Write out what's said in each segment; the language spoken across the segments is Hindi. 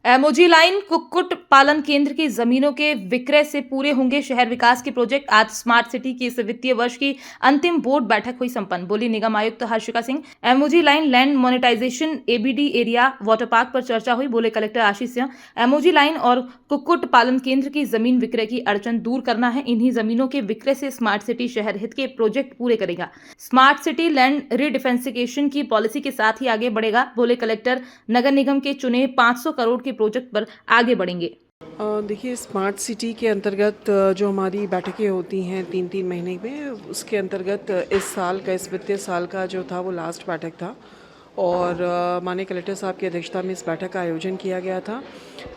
एमओजी लाइन कुक्कुट पालन केंद्र की जमीनों के विक्रय से पूरे होंगे शहर विकास के प्रोजेक्ट। आज स्मार्ट सिटी की इस वित्तीय वर्ष की अंतिम बोर्ड बैठक हुई संपन्न, बोली निगम आयुक्त Harshika Singh. MOG line land monetisation ABD area water park पर चर्चा हुई, बोले collector Ashish Singh. MOG line और कुक्कुट पालन केंद्र की जमीन विक्रय की अड़चन दूर करना है। इन्हीं जमीनों के विक्रय से स्मार्ट सिटी शहर हित के प्रोजेक्ट पूरे करेगा। स्मार्ट सिटी लैंड रीडिफेंसिकेशन की पॉलिसी के साथ ही आगे बढ़ेगा, बोले कलेक्टर। नगर निगम के चुने 500 करोड़ के प्रोजेक्ट पर आगे बढ़ेंगे। देखिए, स्मार्ट सिटी के अंतर्गत जो हमारी बैठकें होती हैं 3-3 महीने में, उसके अंतर्गत इस साल का, इस वित्तीय साल का जो था वो लास्ट बैठक था और माननीय कलेक्टर साहब की अध्यक्षता में इस बैठक का आयोजन किया गया था।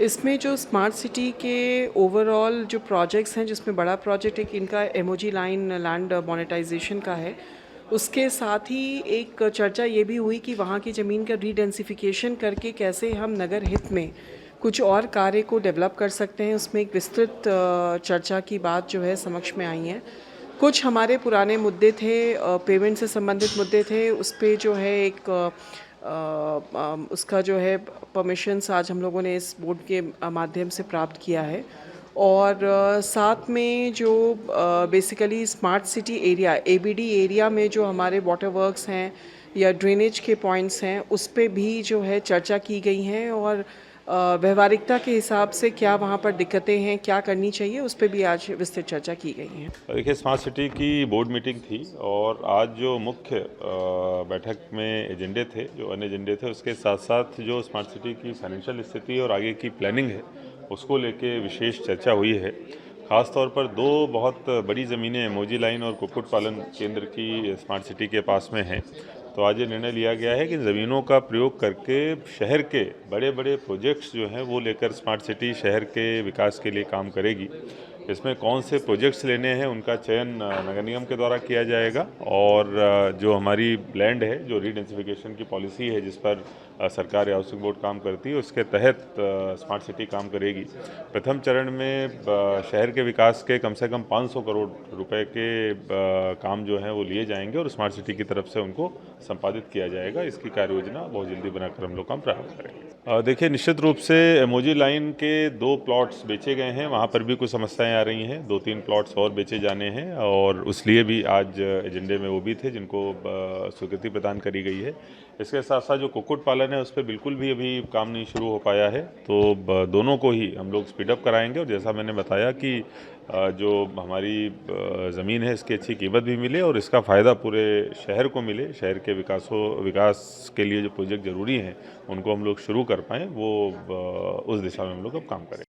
इसमें जो स्मार्ट सिटी के ओवरऑल जो प्रोजेक्ट्स हैं, जिसमें बड़ा प्रोजेक्ट एक इनका एमओजी लाइन लैंड मोनेटाइजेशन का है, उसके साथ ही एक चर्चा ये भी हुई कि वहाँ की ज़मीन का रीडेंसिफिकेशन करके कैसे हम नगर हित में कुछ और कार्य को डेवलप कर सकते हैं। उसमें एक विस्तृत चर्चा की बात जो है समक्ष में आई है। कुछ हमारे पुराने मुद्दे थे, पेमेंट से संबंधित मुद्दे थे, उस पे जो है एक उसका जो है परमिशंस आज हम लोगों ने इस बोर्ड के माध्यम से प्राप्त किया है। और साथ में जो basically smart city area ABD area में जो हमारे वाटर वर्क्स हैं या ड्रेनेज के पॉइंट्स हैं, उस पे भी जो है चर्चा की गई हैं और व्यवहारिकता के हिसाब से क्या वहाँ पर दिक्कतें हैं, क्या करनी चाहिए, उस पे भी आज विस्तृत चर्चा की गई है। देखिए, स्मार्ट सिटी की बोर्ड मीटिंग थी और आज जो मुख्य बैठक में एजेंडे थे, जो अन्य एजेंडे थे, उसके साथ साथ जो स्मार्ट सिटी की फाइनेंशियल स्थिति और आगे की प्लानिंग है, उसको लेके विशेष चर्चा हुई है। ख़ास तौर पर दो बहुत बड़ी ज़मीनें एमओजी लाइन और कुक्कुट पालन केंद्र की स्मार्ट सिटी के पास में हैं। तो आज ये निर्णय लिया गया है कि ज़मीनों का प्रयोग करके शहर के बड़े बड़े प्रोजेक्ट्स जो हैं वो लेकर स्मार्ट सिटी शहर के विकास के लिए काम करेगी। इसमें कौन से प्रोजेक्ट्स लेने हैं, उनका चयन नगर निगम के द्वारा किया जाएगा और जो हमारी लैंड है, जो रीडेंसिफिकेशन की पॉलिसी है, जिस पर सरकार या हाउसिंग बोर्ड काम करती है, उसके तहत स्मार्ट सिटी काम करेगी। प्रथम चरण में शहर के विकास के कम से कम 500 करोड़ रुपए के काम जो हैं वो लिए जाएंगे और स्मार्ट सिटी की तरफ से उनको संपादित किया जाएगा। इसकी कार्य योजना बहुत जल्दी बनाकर हम लोग काम प्रारंभ करेंगे। देखिए, निश्चित रूप से एमओजी लाइन के 2 प्लॉट्स बेचे गए हैं, वहाँ पर भी कुछ समस्याएं आ रही हैं। 2-3 प्लॉट्स और बेचे जाने हैं और उसलिए भी आज एजेंडे में वो भी थे जिनको स्वीकृति प्रदान करी गई है। इसके साथ साथ जो कुक्कुट पालन है, उस पर बिल्कुल भी अभी काम नहीं शुरू हो पाया है, तो दोनों को ही हम लोग स्पीडअप कराएंगे और जैसा मैंने बताया कि जो हमारी ज़मीन है, इसकी अच्छी कीमत भी मिले और इसका फ़ायदा पूरे शहर को मिले। शहर के विकास के लिए जो प्रोजेक्ट ज़रूरी हैं, उनको हम लोग शुरू कर पाएँ, वो उस दिशा में हम लोग अब काम करें।